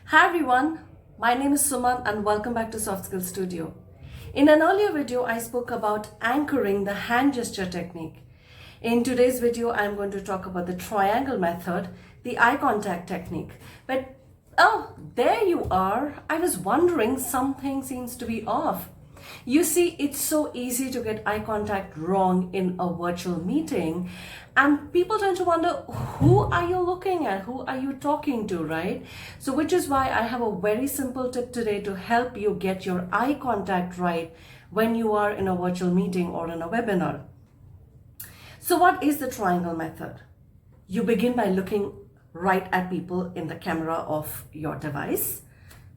Hi everyone, my name is Suman and welcome back to Soft Skills Studio. In an earlier video, I spoke about anchoring the hand gesture technique. In today's video, I'm going to talk about the triangle method, the eye contact technique. But there you are. I was wondering, something seems to be off. You see, it's so easy to get eye contact wrong in a virtual meeting, and people tend to wonder, who are you looking at? Who are you talking to, right? So which is why I have a very simple tip today to help you get your eye contact right when you are in a virtual meeting or in a webinar. So what is the triangle method? You begin by looking right at people in the camera of your device.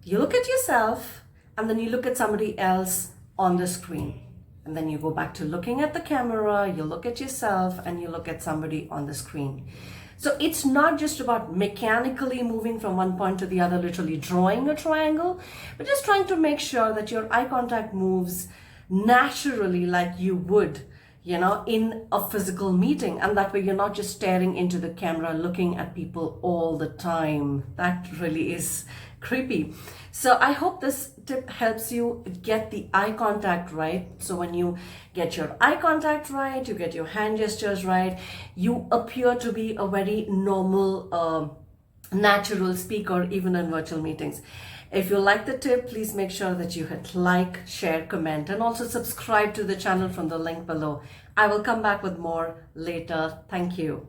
You look at yourself, and then you look at somebody else on the screen. And then you go back to looking at the camera, you look at yourself, and you look at somebody on the screen. So it's not just about mechanically moving from one point to the other, literally drawing a triangle, but just trying to make sure that your eye contact moves naturally like you would, in a physical meeting. And that way you're not just staring into the camera, looking at people all the time. That really is creepy. So I hope this tip helps you get the eye contact right. So when you get your eye contact right, you get your hand gestures right, you appear to be a very normal, natural speaker, even in virtual meetings. If you like the tip, please make sure that you hit like, share, comment, and also subscribe to the channel from the link below. I will come back with more later. Thank you.